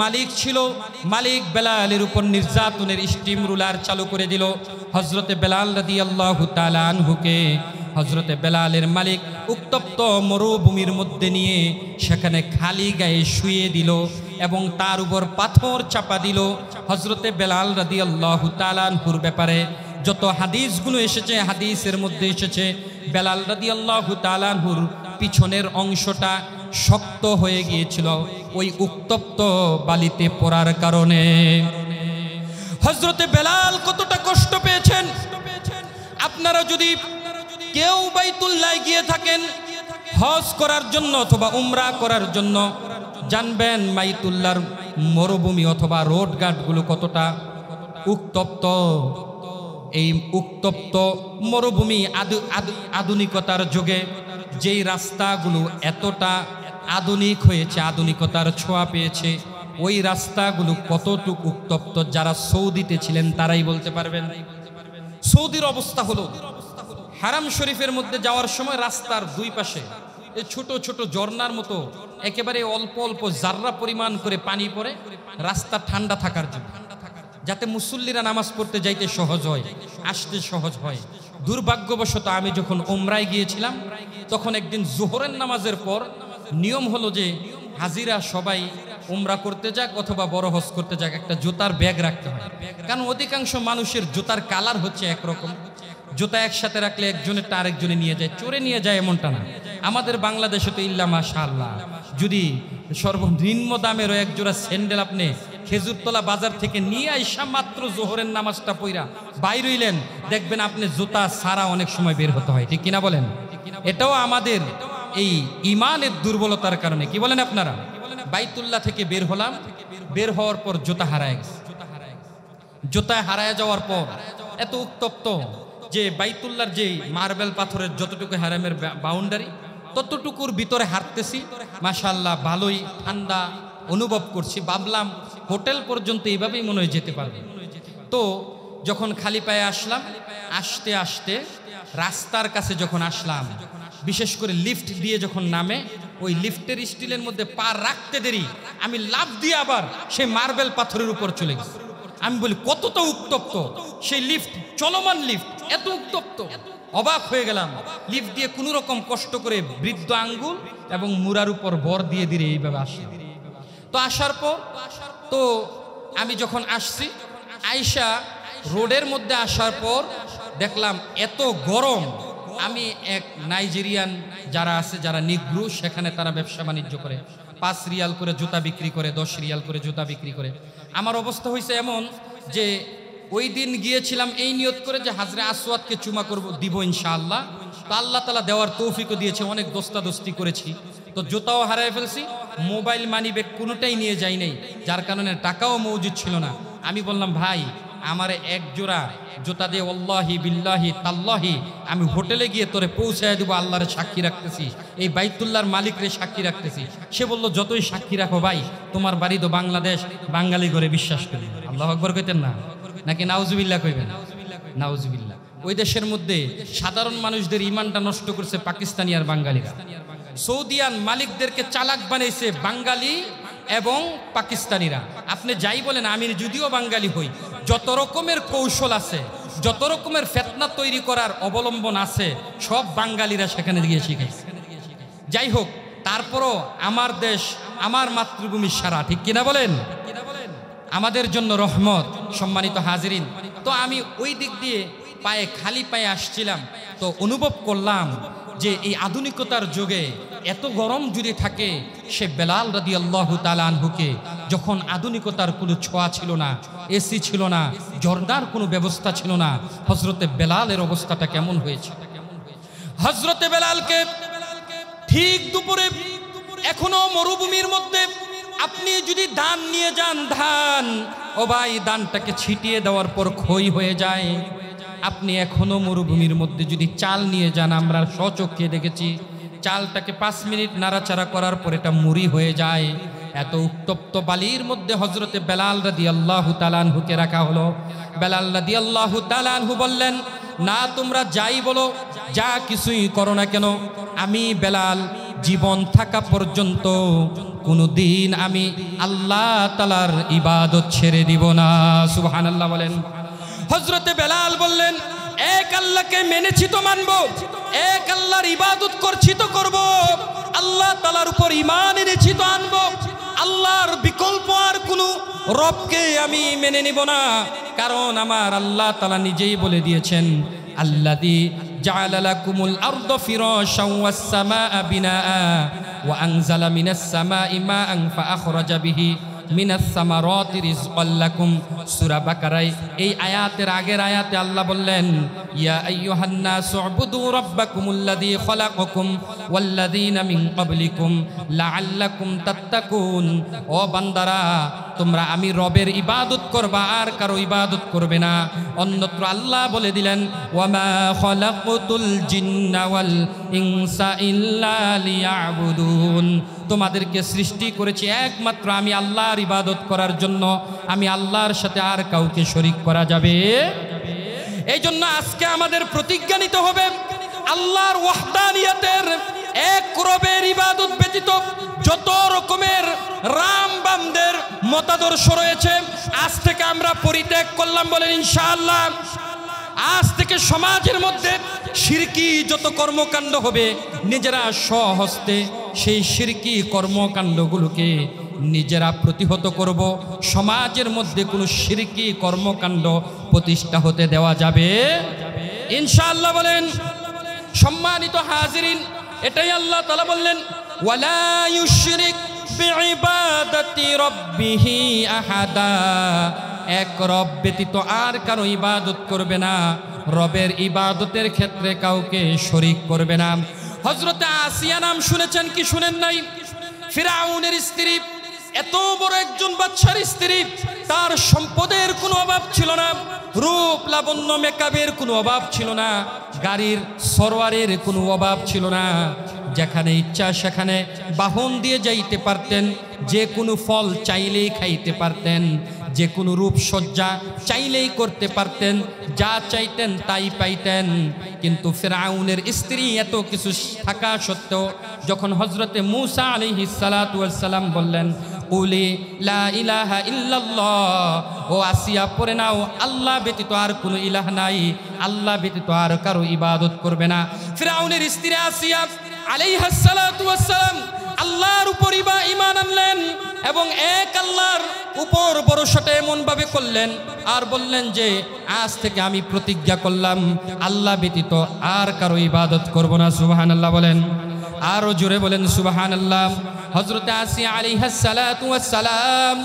মালিক ছিল, মালিক বেলালের উপর নির্যাতনের স্টিম রুলার চালু করে দিল। হযরতে বেলাল রাদিয়াল্লাহু তাআলা আনহুকে হযরতে বেলালের মালিক উত্তপ্ত মরুভূমির মধ্যে নিয়ে সেখানে খালি গায়ে শুয়ে দিল এবং তার উপর পাথর চাপা দিল। হযরতে বেলাল রাদিয়াল্লাহু তাআলা আনহুর ব্যাপারে যত হাদিসগুলো এসেছে, হাদিসের মধ্যে এসেছে বেলাল রাদিয়াল্লাহু তাআলা আনহুর পিছনের অংশটা শক্ত হয়ে গিয়েছিল ওই উত্তপ্ত বালিতে পড়ার কারণে। হযরতে বেলাল কতটা কষ্ট পেয়েছেন। আপনারা যদি কেউ বাইতুল্লাহ গিয়ে থাকেন হজ করার জন্য অথবা উমরা করার জন্য, জানবেন বাইতুল্লাহর মরুভূমি অথবা রোড ঘাটগুলো কতটা উত্তপ্ত। এই উত্তপ্ত মরুভূমি আধুনিকতার যুগে যেই রাস্তাগুলো এতটা আধুনিক হয়েছে, আধুনিকতার ছোঁয়া পেয়েছে, ওই রাস্তাগুলো কতটুকু উত্তপ্ত যারা সৌদিতে ছিলেন তারাই বলতে পারবেন। সৌদির অবস্থা হলো, হারাম শরীফের মধ্যে যাওয়ার সময় রাস্তার দুই পাশে এই ছোট ছোট ঝর্ণার মতো একেবারে অল্প অল্প জাররা পরিমাণ করে পানি পড়ে, রাস্তা ঠান্ডা থাকার জন্য, যাতে মুসল্লিরা নামাজ পড়তে যাইতে সহজ হয়, আসতে সহজ হয়। দুর্ভাগ্যবশত আমি যখন উমরায় গিয়েছিলাম তখন একদিন জোহরের নামাজের পর নিয়ম হলো যে হাজিরা সবাই উমরা করতে যাক অথবা বড় হজ করতে যাক, একটা জুতার ব্যাগ রাখতে হয়। কারণ অধিকাংশ মানুষের জুতার কালার হচ্ছে একরকম, জুতা একসাথে রাখলে একজনেরটা আরেকজনে নিয়ে যায়, চোরে নিয়ে যায় এমনটা না। আমাদের বাংলাদেশে তো ইল্লা মাশাআল্লাহ, যদি সর্বনিম্ন দামেরও এক জোড়া স্যান্ডেল আপনি খেজুরতলা বাজার থেকে নিয়ে আইসা মাত্র জোহরের নামাজটা পইরা বাইর হইলেন, দেখবেন আপনি জুতা সারা অনেক সময় বের হতে হয়, ঠিক কিনা বলেন? এটাও আমাদের এই ইমানের দুর্বলতার কারণে। কি বলেন আপনারা? বাইতুল্লাহ থেকে বের হলাম, বের হওয়ার পর জুতা হারায় গেছে। জুতা হারায় যাওয়ার পর এত উত্তপ্ত যে বাইতুল্লাহর যে মার্বেল পাথরের যতটুকু হারামের বাউন্ডারি ততটুকুর ভিতরে হাঁটতেছি, মাশাআল্লাহ ভালোই ঠান্ডা অনুভব করছি। ভাবলাম হোটেল পর্যন্ত এইভাবেই মনে হয় যেতে পারবে। তো যখন খালি পায়ে আসলাম, আসতে আসতে রাস্তার কাছে যখন আসলাম, বিশেষ করে লিফট দিয়ে যখন নামে, ওই লিফটের স্টিলের মধ্যে পা রাখতে দেরি আমি লাফ দিয়ে আবার সেই মার্বেল পাথরের উপর চলে গেছি। আমি বলি কতটা উত্তপ্ত সেই লিফট, চলমান লিফট এত উত্তপ্ত, অবাক হয়ে গেলাম। লিফট দিয়ে কোনো রকম কষ্ট করে বৃদ্ধ আঙ্গুল এবং মুরার উপর ভর দিয়ে দিয়ে এইভাবে আসি। তো আসার পর তো আমি যখন আসছি, আইসা রোডের মধ্যে আসার পর দেখলাম এত গরম। আমি এক নাইজেরিয়ান যারা আছে, যারা নিগ্রু, সেখানে তারা ব্যবসা বাণিজ্য করে, 5 রিয়াল করে জুতা বিক্রি করে, 10 রিয়াল করে জুতা বিক্রি করে। আমার অবস্থা হয়েছে এমন যে ওই দিন গিয়েছিলাম এই নিয়ত করে যে হাজরে আসওয়াদকে চুমা করব, দিব ইনশাআল্লাহ। তো আল্লাহ তাআলা দেওয়ার তৌফিকও দিয়েছে, অনেক দোস্তাদোস্তি করেছি। তো জুতাও হারায় ফেলছি, মোবাইল মানি ব্যাগ কোনোটাই নিয়ে যাই নাই, যার কারণে টাকাও মজুদ ছিল না। আমি বললাম ভাই আমারে এক জোড়া জুতা দিয়ে ওয়াল্লাহি বিল্লাহি তাল্লাহি আমি হোটেলে গিয়ে তোরে পৌঁছায় দিব, আল্লাহরে সাক্ষী রাখতেছি, এই বাইতুল্লাহর মালিকরে সাক্ষী রাখতেছি। সে বলল যতই সাক্ষী রাখো ভাই, তোমার বাড়ি তো বাংলাদেশ, বাঙালি করে বিশ্বাস করি। আল্লাহু আকবার কইতেন না নাকি নাউজুবিল্লাহ কইবেন? নাউজুবিল্লাহ। ওই দেশের মধ্যে সাধারণ মানুষদের ইমানটা নষ্ট করছে পাকিস্তানি আর বাঙালিরা। সৌদিয়ান মালিকদেরকে চালাক বানাইছে বাঙালি এবং পাকিস্তানিরা। আপনি যাই বলেন, আমি যদিও বাঙালি হই, যত রকমের কৌশল আছে, যত রকমের ফিতনা তৈরি করার অবলম্বন আছে, সব বাঙালিরা সেখানে গিয়ে শিখেছে। যাই হোক, তারপরও আমার দেশ, আমার মাতৃভূমি সারা, ঠিক কিনা বলেন? আমাদের জন্য রহমত। সম্মানিত হাজিরিন, তো আমি ওই দিক দিয়ে পায়ে খালি পায়ে আসছিলাম, তো অনুভব করলাম যে এই আধুনিকতার যুগে এত গরম যদি থাকে, সে বেলাল রাদিয়াল্লাহু তাআলা আনহুকে যখন আধুনিকতার কোনো ছোঁয়া ছিল না, এসি ছিল না, ঝর্ণার কোনো ব্যবস্থা ছিল না, হযরতে বেলালের অবস্থাটা কেমন হয়েছে? হযরতে বেলালকে ঠিক দুপুরে, এখনো মরুভূমির মধ্যে আপনি যদি ধান নিয়ে যান, ধান ও ভাই ধানটাকে ছিটিয়ে দেওয়ার পর ক্ষয় হয়ে যায়। আপনি এখনো মরুভূমির মধ্যে যদি চাল নিয়ে যান, আমরা স্বচক্ষে দেখেছি, চালটাকে 5 মিনিট নাড়াচাড়া করার পর এটা মুড়ি হয়ে যায়। এত উত্তপ্ত বালির মধ্যে হযরতে বেলাল রাদিয়াল্লাহু তাআলা আনহুকে রাখা হলো। বেলাল রাদিয়াল্লাহু তাআলা আনহু বললেন, না তোমরা যাই বলো, যা কিছুই করো না কেন, আমি বেলাল জীবন থাকা পর্যন্ত কোনদিন আমি আল্লাহ তাআলার ইবাদত ছেড়ে দিব না। সুবহানাল্লাহ বলেন। হযরতে বেলাল বললেন, এক আল্লাহকে মেনেছি তো মানবো, এক আল্লাহর ইবাদত করছি তো করব, আল্লাহ তাআলার উপর ঈমান এনেছি তো আনবো, আল্লাহর বিকল্প আর কোনো রবকে আমি মেনে নিব না। কারণ আমার আল্লাহ তাআলা নিজেই বলে দিয়েছেন, আল্লাযী জাআলা লাকুমুল আরদা ফিরাশাও ওয়াস সামাআ বিনাআ ওয়া আনজালা মিনাস সামাই মাআন ফাআখরাজা বিহি মিনাস সামারাতি রিজকাল লাকুম। সূরা বাকারায় এই আয়াতের আগের আয়াতে আল্লাহ বললেন, ইয়া আইয়ুহান নাসু উবুদু রাব্বাকুমুল্লাযী খালাকাকুম ওয়াল্লাযীনা মিন ক্বাবলিকুম লাআল্লাকুম তাত্তাকুন। ও বান্দারা, তোমরা আমি রবের ইবাদত করবা, আর কারো ইবাদত করবে না। অন্যত্র আল্লাহ বলে দিলেন, ওয়ামা খালাকতুল জিন্না ওয়াল ইনসা ইল্লা লিয়াবুদুন। তোমাদেরকে সৃষ্টি করেছি একমাত্র আমি আল্লাহর ইবাদত করার জন্য, আমি আল্লাহর সাথে আর কাউকে শরীক করা যাবে। এই জন্য আজকে আমাদের প্রতিজ্ঞা নিতে হবে, আল্লাহর ওয়াহদানিয়তের এক রবের ইবাদত ব্যতীত যত রকমের রামবামদের মতাদর্শ রয়েছে, আজ থেকে আমরা পরিত্যাগ করলাম বলেন ইনশাআল্লাহ। আজ থেকে সমাজের মধ্যে শিরকি যত কর্মকাণ্ড হবে নিজেরা স্বহস্তে সেই শিরকি কর্মকাণ্ডগুলোকে নিজেরা প্রতিহত করব। সমাজের মধ্যে কোনো শিরকি কর্মকাণ্ড প্রতিষ্ঠা হতে দেওয়া যাবে ইনশাআল্লাহ বলেন। সম্মানিত হাজিরিন, এটাই আল্লাহ তাআলা বললেন, ওয়ালা ইউশরিক বিইবাদাতি রাব্বিহি আহাদা, এক রব ব্যতীত আর কারো ইবাদত করবে না, রবের ইবাদতের ক্ষেত্রে কাউকে শরীক করবে না। হযরতে আসিয়া নাম শুনেছেন কি শুনেন নাই? ফিরাউনের স্ত্রী, এত বড় একজন বাদশার স্ত্রী, তার সম্পদের কোনো অভাব ছিল না, রূপ লাবণ্য মেকআপের কোনো অভাব ছিল না, গাড়ির সরওয়ারের কোনো অভাব ছিল না। যেখানে ইচ্ছা সেখানে বাহন দিয়ে যাইতে পারতেন, যে কোনো ফল চাইলেই খাইতে পারতেন, যে কোনো রূপসজ্জা চাইলেই করতে পারতেন, যা চাইতেন তাই পাইতেন। কিন্তু ফিরআউনের স্ত্রী এত কিছু থাকা সত্ত্বেও যখন হযরতে মূসা আলাইহিস সালাতু ওয়াস সালাম বললেন, কুলি লা ইলাহা ইল্লাল্লাহ, ও আসিয়া পড়ে নাও, আল্লাহ ব্যতীত আর কোনো ইলাহ নাই, আল্লাহ ব্যতীত আর কারো ইবাদত করবে না। ফিরআউনের স্ত্রী আসিয়া আলাইহিস সালাতু ওয়াস সালাম আল্লাহর উপর ঈমান আনলেন এবং এক আল্লাহর উপর ভরসাটা এমন ভাবে করলেন আর বললেন যে আজ থেকে আমি প্রতিজ্ঞা করলাম আল্লাহ ব্যতীত আর কারো ইবাদত করব না। সুবহানাল্লাহ বলেন, আরো জোরে বলেন সুবহানাল্লাহ। হযরত আসিয়া আলাইহিস সালাতু ওয়াস সালাম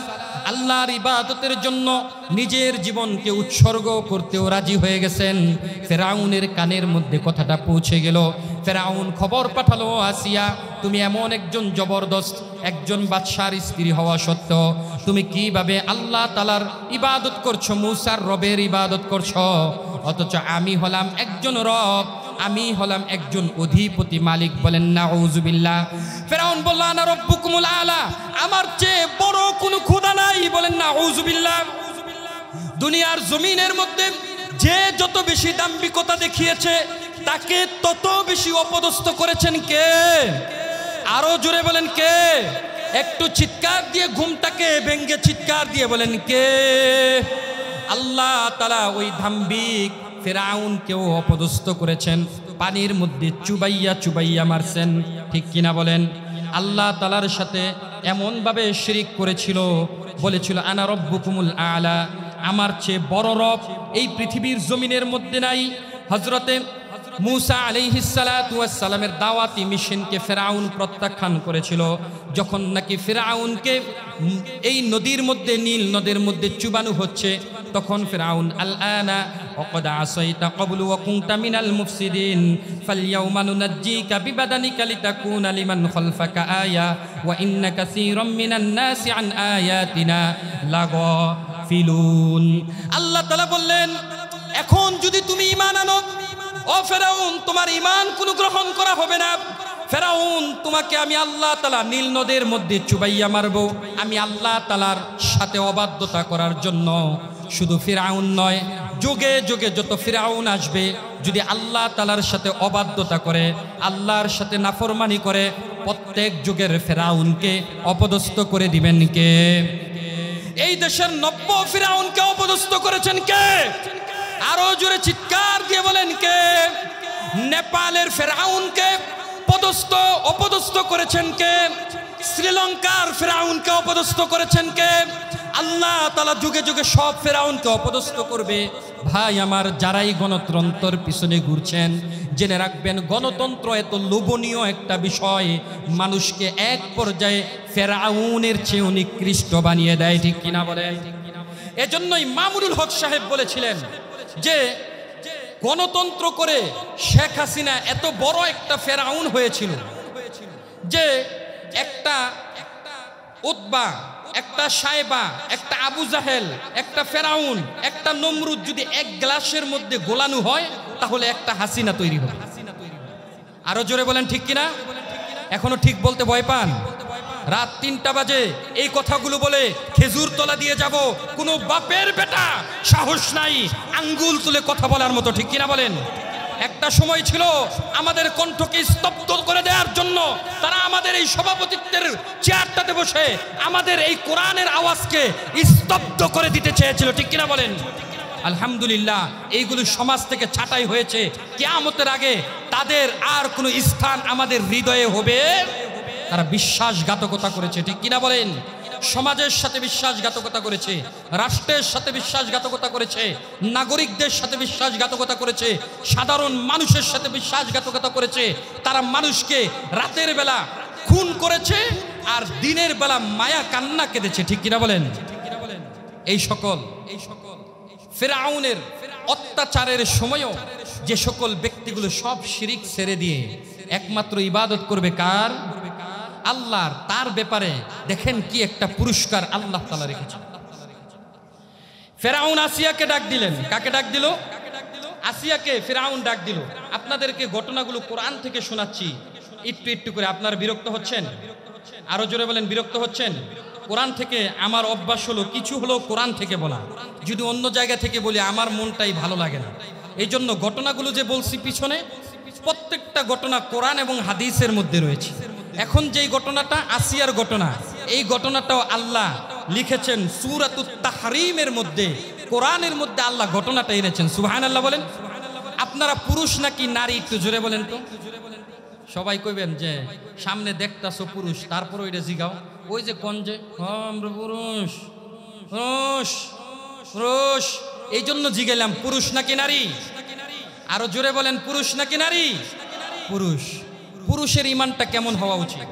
আল্লাহর ইবাদতের জন্য নিজের জীবনকে উৎসর্গ করতেও রাজি হয়ে গেছেন। ফিরআউনের কানের মধ্যে কথাটা পৌঁছে গেল। ফিরআউন খবর পাঠালো, আসিয়া তুমি এমন একজন জবরদস্ত একজন বাদশার স্ত্রী হওয়া সত্ত্বেও তুমি কিভাবে আল্লাহ তাআলার ইবাদত করছো, মূসার রবের ইবাদত করছো, অথচ আমি হলাম একজন রব, আমি হলাম একজন অধিপতি মালিক। বলেন নাউযুবিল্লাহ। ফিরআউন বলল, আনা রব্বুকুমুল আলা, আমার চেয়ে বড় কোনো খোদা নাই। বলেন নাউযুবিল্লাহ। দুনিয়ার জমিনের মধ্যে যে যত বেশি দাম্ভিকতা দেখিয়েছে তাকে তত বেশি অপদস্থ করেছেন কে? আরো জোরে বলেন কে? একটু চিৎকার দিয়ে ঘুমটাকে ভেঙ্গে চিৎকার দিয়ে বলেন কে? আল্লাহ তাআলা ওই দাম্ভিক ফিরআউনকেও অপদস্থ করেছেন, পানির মধ্যে চুবাইয়া চুবাইয়া মারছেন, ঠিক কিনা বলেন? আল্লাহ তাআলার সাথে এমনভাবে শিরিক করেছিল, বলেছিল আনা রব্বুকুমুল আলা, আমার চেয়ে বড় রব এই পৃথিবীর জমিনের মধ্যে নাই। হযরতে মূসা আলাইহিস সালাতু ওয়াস সালামের দাওয়াতি মিশনকে ফিরআউন প্রত্যাখ্যান করেছিল। যখন নাকি ফিরআউনকে এই নদীর মধ্যে, নীল নদের মধ্যে চুবানো হচ্ছে, তখন ফিরআউন আল-আনা ওয়াকাদ আসাইতা ক্বাবলু ওয়া কুনতা মিনাল মুফসিদিন ফালইয়াউমা নুনাজ্জিকা বিবাদানিকা লিতাকুনা লিমান খালফাকা আয়া ওয়া ইন্না কাসীরাম মিনান নাসি আন আয়াতিনা লাগাফিলুন। আল্লাহ তাআলা বললেন, এখন যদি তুমি ঈমান আনো, ও ফিরআউন, তোমার ঈমান কোনো গ্রহণ করা হবে না। ফিরআউন, তোমাকে আমি আল্লাহ তাআলা নীল নদের মধ্যে চুবাইয়া মারব। আমি আল্লাহ তাআলার সাথে অবাধ্যতা করার জন্য। শুধু ফিরআউন নয়, যুগে যুগে যত ফিরআউন আসবে, যদি আল্লাহ তাআলার সাথে অবাধ্যতা করে, আল্লাহর সাথে নাফরমানি করে, প্রত্যেক যুগের ফিরআউনকে অপদস্থ করে দিবেন কে? এই দেশের 90 ফিরআউনকে অপদস্থ করেছেন কে? আরো জোরে চিৎকার দিয়ে বলেন কে? নেপালের ফিরআউনকে অপদস্থ করেছেন কে? শ্রীলঙ্কার ফিরআউনকে অপদস্থ করেছেন কে? আল্লাহ তাআলা যুগে যুগে সব ফিরআউনকে অপদস্থ করবে। ভাই আমার, যারাই গণতন্ত্রের পিছনে ঘুরছেন, জেনে রাখবেন গণতন্ত্র এত লোভনীয় একটা বিষয়, মানুষকে এক পর্যায়ে ফিরআউনের চেয়ে নিকৃষ্ট বানিয়ে দেয়, ঠিক কিনা বলেন? এজন্যই মামুনুল হক সাহেব বলেছিলেন যে গণতন্ত্র করে শেখ হাসিনা এত বড় একটা ফেরাউন হয়েছিল যে একটা উতবা, একটা সাইবা, একটা আবু জাহেল, একটা ফেরাউন, একটা নমরুদ যদি এক গ্লাসের মধ্যে গোলানো হয় তাহলে একটা হাসিনা তৈরি হবে। আরো জোরে বলেন ঠিক কিনা? এখনো ঠিক বলতে ভয় পান? রাত 3টা বাজে এই কথাগুলো বলে খেজুর তলা দিয়ে যাব, কোনো বাপের বেটা সাহস নাই আঙ্গুল তুলে কথা বলার মতো, ঠিক কিনা বলেন? একটা সময় ছিল আমাদের কণ্ঠকে স্তব্ধ করে দেওয়ার জন্য তারা আমাদের এই সভাপতিত্বের চেয়ারটাতে বসে আমাদের এই কোরআনের আওয়াজকে স্তব্ধ করে দিতে চেয়েছিল, ঠিক কিনা বলেন? আলহামদুলিল্লাহ এইগুলো সমাজ থেকে ছাঁটাই হয়েছে। কিয়ামতের আগে তাদের আর কোনো স্থান আমাদের হৃদয়ে হবে। তারা বিশ্বাসঘাতকতা করেছে, ঠিক কিনা বলেন? সমাজের সাথে বিশ্বাসঘাতকতা করেছে, রাষ্ট্রের সাথে বিশ্বাসঘাতকতা করেছে, নাগরিকদের সাথে বিশ্বাসঘাতকতা করেছে, সাধারণ মানুষের সাথে বিশ্বাসঘাতকতা করেছে। তারা মানুষকে রাতের বেলা খুন করেছে আর দিনের বেলা মায়া কান্না কেঁদেছে, ঠিক কিনা বলেন? এই সকল ফিরআউনের অত্যাচারের সময়ও যে সকল ব্যক্তিগুলো সব শিরিক ছেড়ে দিয়ে একমাত্র ইবাদত করবে কার? আল্লাহর, তার ব্যাপারে দেখেন কি একটা পুরস্কার আল্লাহ তাআলা রেখেছেন। ফিরআউন আসিয়াকে ডাক দিলেন। কাকে ডাক দিল? আসিয়াকে ফিরআউন ডাক দিল। আপনাদেরকে ঘটনাগুলো কোরআন থেকে শোনাচ্ছি একটু একটু করে। আপনারা বিরক্ত হচ্ছেন? আরো জোরে বলেন, বিরক্ত হচ্ছেন? কোরআন থেকে আমার অভ্যাস হলো কিছু হলো কোরআন থেকে বলা, যদি অন্য জায়গা থেকে বলি আমার মনটাই ভালো লাগে না। এই জন্য ঘটনাগুলো যে বলছি পিছনে প্রত্যেকটা ঘটনা কোরআন এবং হাদিসের মধ্যে রয়েছে। এখন যেই ঘটনাটা আসিয়ার ঘটনা, এই ঘটনাটাও আল্লাহ লিখেছেন সূরাতুত তাহরিমের মধ্যে, কোরআনের মধ্যে আল্লাহ ঘটনাটা এনেছেন। সুবহানাল্লাহ বলেন। আপনারা পুরুষ নাকি নারী একটু জোরে বলেন তো। সবাই কইবেন যে সামনে দেখতাছো পুরুষ, তারপর ওইটা জিগাও। ওই যে কোন যে আমরা পুরুষ পুরুষ পুরুষ, এই জন্য জিগাইলাম পুরুষ নাকি নারী। আরো জোরে বলেন, পুরুষ নাকি নারী? পুরুষ। পুরুষের ইমানটা কেমন হওয়া উচিত?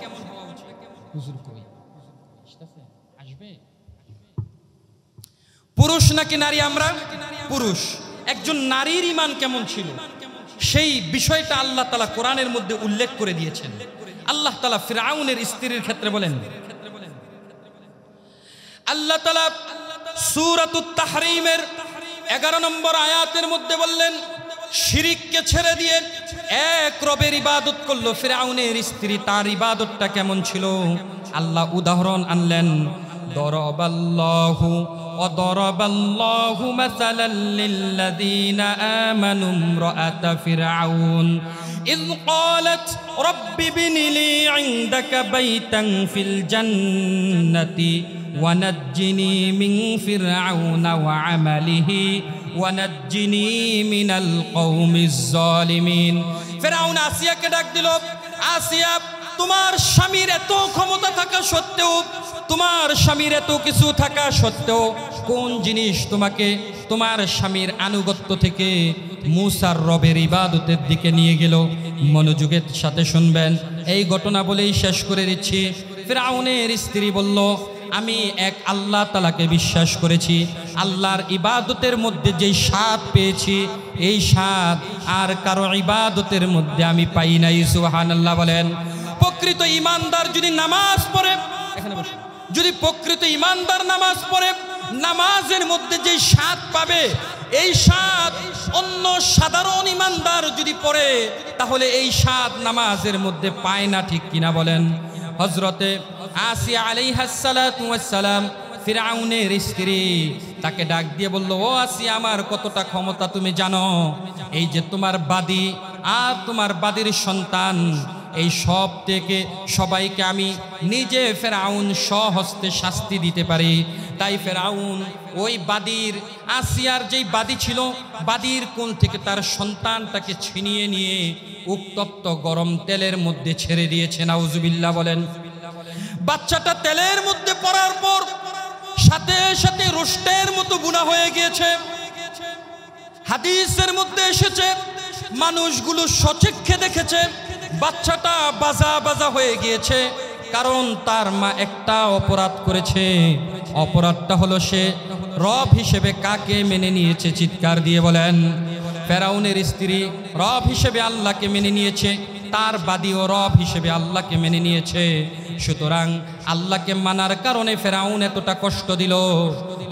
পুরুষ নাকি নারী? আমরা পুরুষ। একজন নারীর ইমান কেমন ছিল সেই বিষয়টা আল্লাহ তাআলা কোরআনের মধ্যে উল্লেখ করে দিয়েছেন। আল্লাহ তাআলা ফিরআউনের স্ত্রীর ক্ষেত্রে বলেন, আল্লাহ তাআলা সূরাতুত তাহরিমের 11 নম্বর আয়াতের মধ্যে বললেন, শিরিককে ছেড়ে দিয়ে এক রবের ইবাদত করলো ফিরআউনের স্ত্রী। তার ইবাদতটা কেমন ছিল আল্লাহ উদাহরণ আনলেন। দরাবাল্লাহু ওয়া দরাবাল্লাহু মাসালাল লিল্লাযীনা আমানু ইমরাআতা ফিরআউন ইয ক্বালাত রাব্বি বিনি লি ইনদাকা বাইতান ফিল জান্নাতি ওয়া নাজ্জিনি মিন ফিরআউনা ওয়া আমালিহি ওয়া নাজ্জিনি মিনাল কওমিজ জালিমিন। ফিরআউন আসিয়াকে ডাক দিল, আসিয়া, তোমার স্বামীর এত ক্ষমতা থাকা সত্ত্বেও, তোমার স্বামীর এত কিছু থাকা সত্ত্বেও কোন জিনিস তোমাকে তোমার স্বামীর আনুগত্য থেকে মুসার রবের ইবাদতের দিকে নিয়ে গেল? মনোযোগের সাথে শুনবেন, এই ঘটনা বলেই শেষ করে দিচ্ছি। ফিরআউনের স্ত্রী বলল, আমি এক আল্লাহ তাআলাকে বিশ্বাস করেছি, আল্লাহর ইবাদতের মধ্যে যেই স্বাদ পেয়েছি এই স্বাদ আর কারো ইবাদতের মধ্যে আমি পাই নাই। সুবহানাল্লাহ বলেন। প্রকৃত ইমানদার যদি নামাজ পড়ে, এখানে বসে, যদি প্রকৃত ইমানদার নামাজ পড়ে, নামাজের মধ্যে যে স্বাদ পাবে এই স্বাদ অন্য সাধারণ ইমানদার যদি পড়ে তাহলে এই স্বাদ নামাজের মধ্যে পায় না, ঠিক কিনা বলেন? হযরতে আসিয়া আলাইহাস সালাতু ওয়াস সালাম ফিরআউনের স্ত্রী তাকে ডাক দিয়ে বলল, ও আসিয়া, আমার কতটা ক্ষমতা তুমি জানো? এই যে তোমার বাদী আর তোমার বাদীর সন্তান, এই সব থেকে সবাইকে আমি নিজে ফিরআউন স্বহস্তে শাস্তি দিতে পারি। তাই ফিরআউন ওই বাদীর, আসিয়ার যেই বাদী ছিল, বাদীর কোল থেকে তার সন্তানটাকে ছিনিয়ে নিয়ে উত্তপ্ত গরম তেলের মধ্যে ছেড়ে দিয়েছে। নাউজুবিল্লাহ বলেন। বাচ্চাটা তেলের মধ্যে পড়ার পর সাথে সাথে রোস্টের মতো বুনা হয়ে গিয়েছে। হাদিসের মধ্যে এসেছে, মানুষগুলো সচক্ষে দেখেছে বাচ্চাটা বাজা বাজা হয়ে গিয়েছে, কারণ তার মা একটা অপরাধ করেছে। অপরাধটা হলো সে রব হিসেবে কাকে মেনে নিয়েছে? চিৎকার দিয়ে বলেন। ফিরআউনের স্ত্রী রব হিসেবে আল্লাহকে মেনে নিয়েছে, তার বাদীও রব হিসেবে আল্লাহকে মেনে নিয়েছে। সুতরাং আল্লাহকে মানার কারণে ফিরআউন এতটা কষ্ট দিল।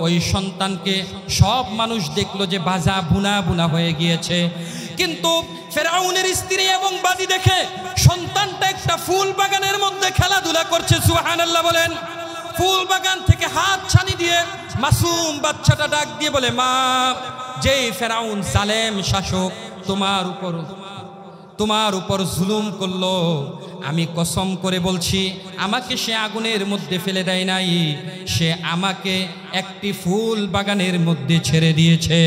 ওই সন্তানকে সব মানুষ দেখলো যে বাজা বুনা বুনা হয়ে গিয়েছে, কিন্তু ফিরআউনের স্ত্রী এবং বাদী দেখে সন্তানটা একটা ফুল বাগানের মধ্যে খেলাধুলা করছে। সুবহানাল্লাহ বলেন। ফুল বাগান থেকে হাত ছানি দিয়ে মাসুম বাচ্চাটা ডাক দিয়ে বলে, মা, যেই ফিরআউন জালেম শাসক তোমার উপর তোমার উপর জুলুম করলো, আমি কসম করে বলছি আমাকে সে আগুনের মধ্যে ফেলে দেয় নাই, সে আমাকে একটি ফুল বাগানের মধ্যে ছেড়ে দিয়েছে।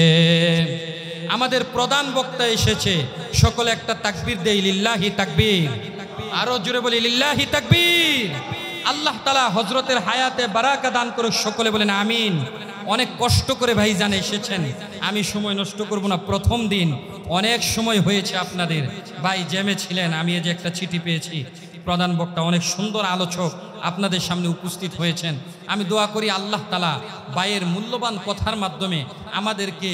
আমাদের প্রধান বক্তা এসেছে, সকলে একটা তাকবীর দেই, লিল্লাহি তাকবীর, আরো জোরে বলি লিল্লাহি তাকবীর। আল্লাহ তাআলা হযরতের হায়াতে বারাকা দান করুক, সকলে বলেন আমিন। অনেক কষ্ট করে ভাইজান এসেছেন, আমি সময় নষ্ট করব না। প্রথম দিন অনেক সময় হয়েছে আপনাদের, ভাই জ্যামে ছিলেন। আমি এই যে একটা চিঠি পেয়েছি, প্রধান বক্তা অনেক সুন্দর আলোচক আপনাদের সামনে উপস্থিত হয়েছেন। আমি দোয়া করি আল্লাহ তাআলা ভাইয়ের মূল্যবান কথার মাধ্যমে আমাদেরকে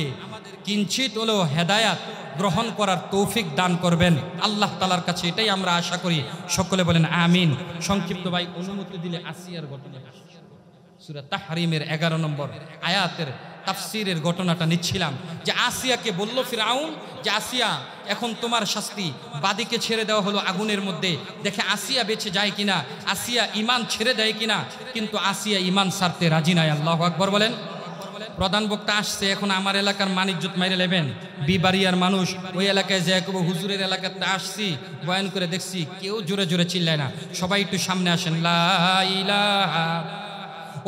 কিঞ্চিত হলেও হেদায়াত গ্রহণ করার তৌফিক দান করবেন আল্লাহ তাআলার কাছে, এটাই আমরা আশা করি। সকলে বলেন আমিন। সংক্ষিপ্ত ভাই অনুমতি দিলে আসিয়ার ঘটনা, সূরা তাহরিমের 11 নম্বর আয়াতের তাফসীরের ঘটনাটা নিচ্ছিলাম। যে আসিয়াকে বলল ফিরআউন যে আসিয়া, এখন তোমার শাস্তি। বাদীকে ছেড়ে দেওয়া হলো আগুনের মধ্যে, দেখে আসিয়া বেঁচে যায় কিনা, আসিয়া ঈমান ছেড়ে দেয় কিনা। কিন্তু আসিয়া ঈমান ছাড়তে রাজি নাই। আল্লাহু আকবার বলেন। প্রধান বক্তা আসছে, এখন আমার এলাকার মানিজ্জত মাইরে নেবেন, বিবাড়িয়ার মানুষ, ওই এলাকায় যে হুজুরের এলাকাতে আসছি, বয়ান করে দেখছি কেউ জোরে জোরে চিল্লায় না। সবাই একটু সামনে আসেন, লা ইলাহা।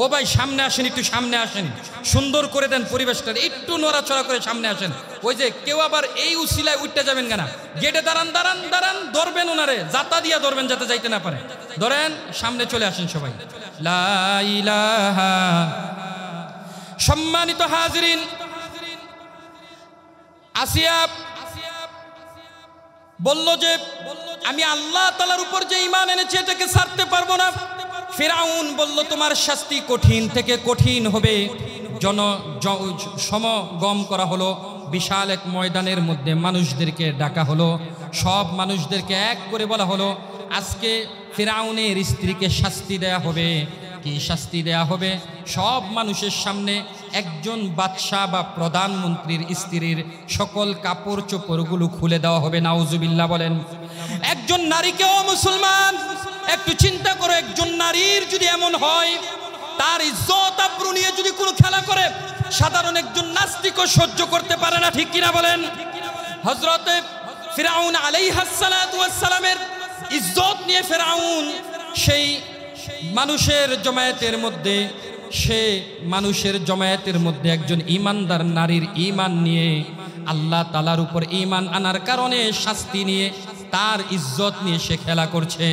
ও ভাই সামনে আসেন, একটু সামনে আসেন, সুন্দর করে দেন পরিবেশটা, একটু নড়াচড়া করে সামনে আসেন। ওই যে কেউ আবার এই উসিলায় উঠতে যাবেন কেনা, গেটে দাঁড়ান দাঁড়ান দাঁড়ান, ধরবেন ওনারে, জাতা দিয়া ধরবেন যাতে যাইতে না পারে, ধরেন সামনে চলে আসেন সবাই। লা ইলাহা। সম্মানিত হাজিরিন, আসিয়া বলল যে আমি আল্লাহ তাআলার উপর যে ঈমান এনেছি এটাকে ছাড়তে পারবো না। ফিরআউন বলল তোমার শাস্তি কঠিন থেকে কঠিন হবে। সমাগম করা হলো, বিশাল এক ময়দানের মধ্যে মানুষদেরকে ডাকা হলো, সব মানুষদেরকে এক করে বলা হলো আজকে ফিরআউনের স্ত্রীকে শাস্তি দেয়া হবে। কি শাস্তি দেয়া হবে? সব মানুষের সামনে একজন বাদশাহ বা প্রধানমন্ত্রীর স্ত্রীর সকল কাপড় চোপড়গুলো খুলে দেওয়া হবে। নাউজুবিল্লাহ বলেন। একজন নারীকে, ও মুসলমান একটু চিন্তা করো, একজন নারীর যদি এমন হয়, তার ইজ্জত আবরু নিয়ে যদি কোনো খেলা করে, সাধারণ একজন নাস্তিকও সহ্য করতে পারে না, ঠিক কিনা বলেন? হযরতে ফিরআউন আলাইহিস সালাতু ওয়াস সালামের ইজ্জত নিয়ে ফিরআউন সেই মানুষের জমায়েতের মধ্যে একজন ঈমানদার নারীর ঈমান নিয়ে, আল্লাহ তাআলার উপর ঈমান আনার কারণে শাস্তি নিয়ে, তার ইজ্জত নিয়ে সে খেলা করছে।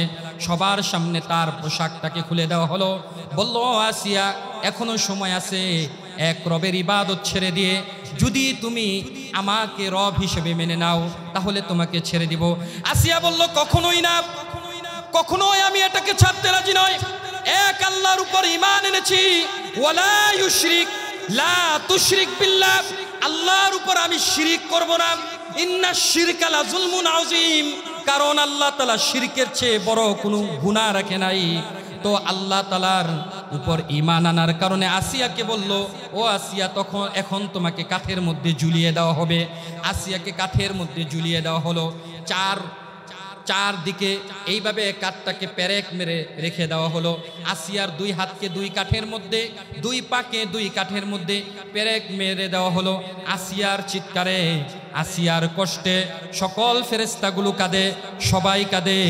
সবার সামনে তার পোশাকটাকে খুলে দেওয়া হলো। বলল আসিয়া এখনো সময় আছে, এক রবের ইবাদত ছেড়ে দিয়ে যদি তুমি আমাকে রব হিসেবে মেনে নাও তাহলে তোমাকে ছেড়ে দিব। আসিয়া বলল কখনোই না, কখনোই আমি এটাকে ছাড়তে রাজি নই। এক আল্লাহর উপর ঈমান এনেছি, ওয়ালা ইউশরিক লা তুশরিক বিল্লাহ, আল্লাহর উপর আমি শিরিক করব না। ইন্নাশ শিরকা লা যুলমুন আযীম, কারণ আল্লাহ তাআলা শিরকের চেয়ে বড় কোনো গুনাহ রাখে নাই। তো আল্লাহ তাআলার উপর ঈমান আনার কারণে আসিয়াকে বলল, ও আসিয়া এখন তোমাকে কাঠের মধ্যে ঝুলিয়ে দেওয়া হবে। আসিয়াকে কাঠের মধ্যে ঝুলিয়ে দেওয়া হলো। চারদিকে এইভাবে কাঠটাকে পেরেক মেরে রেখে দেওয়া হলো। আসিয়ার দুই হাতকে দুই কাঠের মধ্যে, দুই পাকে দুই কাঠের মধ্যে পেরেক মেরে দেওয়া হলো। আসিয়ার চিৎকারে, আসিয়ার কষ্টে সকল ফেরেশতাগুলো কাঁদে, সবাই কাঁদে।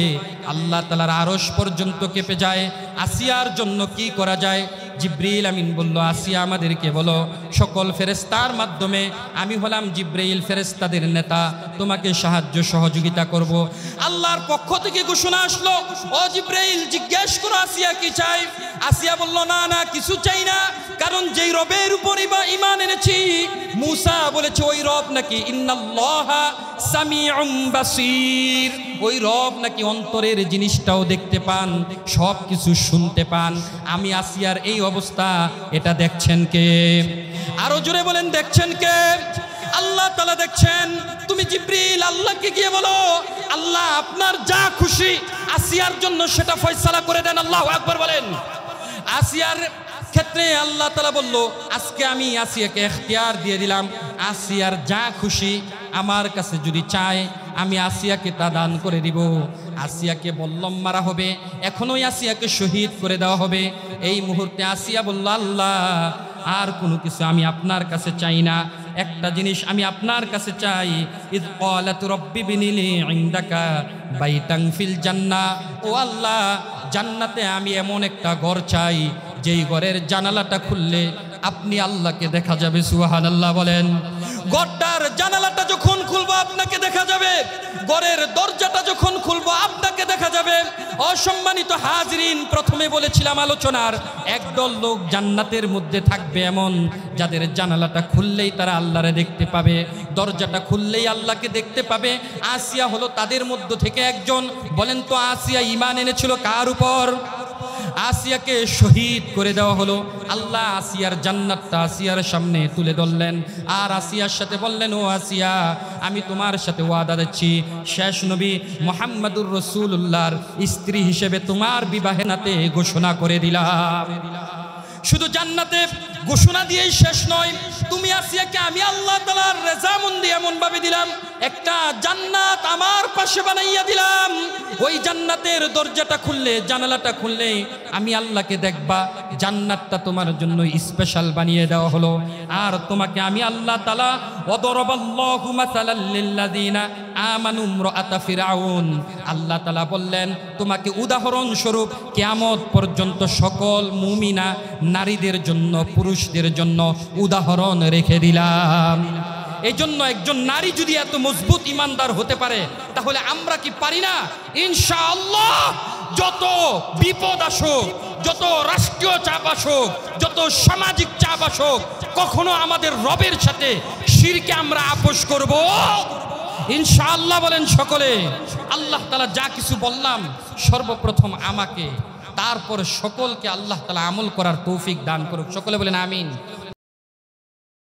আল্লাহ তাআলার আরশ পর্যন্ত কেঁপে যায়। আসিয়ার জন্য কি করা যায়? জিব্রাইল আমিন বলল, আসিয়া আমাদেরকে বলো, সকল ফেরেশতার মাধ্যমে আমি হলাম জিব্রাইল, ফেরেশতাদের নেতা, তোমাকে সাহায্য সহযোগিতা করব। আল্লাহর পক্ষ থেকে ঘোষণা আসলো, ও জিব্রাইল জিজ্ঞেস করো আসিয়া কি চাই। আসিয়া বলল, না না কিছু চাই না, কারণ যেই রবের উপর ঈমান এনেছি, মূসা বলেছে ওই রব নাকি ইন্নাল্লাহা সামিউম বাসীর, ওই রব নাকি অন্তরের জিনিসটাও দেখতে পান, সব কিছু শুনতে পান। আমি আসিয়ার এই অবস্থা, এটা দেখছেন কে? আরো জোরে বলেন, দেখছেন কে? আল্লাহ তাআলা দেখছেন। তুমি জিব্রিল আল্লাহকে গিয়ে বলো, আল্লাহ আপনার যা খুশি আসিয়ার জন্য সেটা ফয়সালা করে দেন। আল্লাহু আকবার বলেন। আসিয়ার ক্ষেত্রে আল্লাহ তাআলা বলল, আজকে আমি আসিয়াকে ইখতিয়ার দিয়ে দিলাম, আসিয়ার যা খুশি আমার কাছে যদি চায় আমি আসিয়াকে তা দান করে দিব। আসিয়াকে বল্লম মারা হবে, এখনোই আসিয়াকে শহীদ করে দেওয়া হবে। এই মুহূর্তে আসিয়া বলল, আল্লাহ আর কোনো কিছু আমি আপনার কাছে চাই না, একটা জিনিস আমি আপনার কাছে চাই, ইয ক্বালাত রাব্বি বিনিলি ইনদাকা বাইতান ফিল জান্নাহ, ও আল্লাহ জান্নাতে আমি এমন একটা ঘর চাই যেই ঘরের জানালাটা খুললে আপনি আল্লাহকে দেখা যাবে। সুবহানাল্লাহ বলেন। ঘরটার জানালাটা যখন খুলবো আপনাকে দেখা যাবে, ঘরের দরজাটা যখন খুলবো আপনাকে দেখা যাবে। অসম্মানিত হাজরিন, প্রথমে বলেছিলাম আলোচনার একদল লোক জান্নাতের মধ্যে থাকবে এমন, যাদের জানালাটা খুললেই তারা আল্লাহরে দেখতে পাবে, দরজাটা খুললেই আল্লাহকে দেখতে পাবে। আসিয়া হলো তাদের মধ্য থেকে একজন। বলেন তো আসিয়া ঈমান এনেছিল কার উপর? আসিয়াকে শহীদ করে দেওয়া হলো। আল্লাহ আসিয়ার জান্নাতটা আসিয়ার সামনে তুলে ধরলেন, আর আসিয়ার সাথে বললেন, ও আসিয়া আমি তোমার সাথে ওয়াদা দিচ্ছি, শেষ নবী মুহাম্মদুর রাসূলুল্লাহর স্ত্রী হিসেবে তোমার বিবাহে নাতে ঘোষণা করে দিলাম। শুধু জান্নাতে ঘোষণা দিয়েই শেষ নয়, তুমি আসিয়াকে আমি আল্লাহ তাআলার রেজামন্দি এমন ভাবে দিলাম, একটা জান্নাত আমার পাশে বানাইয়া দিলাম। ওই জান্নাতের দরজাটা খুললে, জানালাটা খুললে আমি আল্লাহকে দেখবা। জান্নাতটা তোমার জন্য স্পেশাল বানিয়ে দেওয়া হলো। আর তোমাকে আমি আল্লাহ তাআলা ওয়াদরাবাল্লাহু মাসালাল লিল্লাযিনা আমানু ইমরাআতা ফিরআউন, আল্লাহ তাআলা বললেন তোমাকে উদাহরণ স্বরূপ কিয়ামত পর্যন্ত সকল মুমিনা নারীদের জন্য, পুরুষদের জন্য উদাহরণ রেখে দিলাম। এই জন্য একজন নারী যদি এত মজবুত ইমানদার হতে পারে, তাহলে আমরা কি পারি না? ইনশাআল্লাহ যত বিপদ আসুক, যত রাষ্ট্রীয় চাপ আসুক, যত সামাজিক চাপ আসুক, কখনো আমাদের রবের সাথে শিরকে আমরা আপোষ করব ইনশাআল্লাহ। বলেন সকলে। আল্লাহ তাআলা যা কিছু বললাম সর্বপ্রথম আমাকে, তারপর সকলকে আল্লাহ তাআলা আমল করার তৌফিক দান করুক। সকলে বলেন আমিন।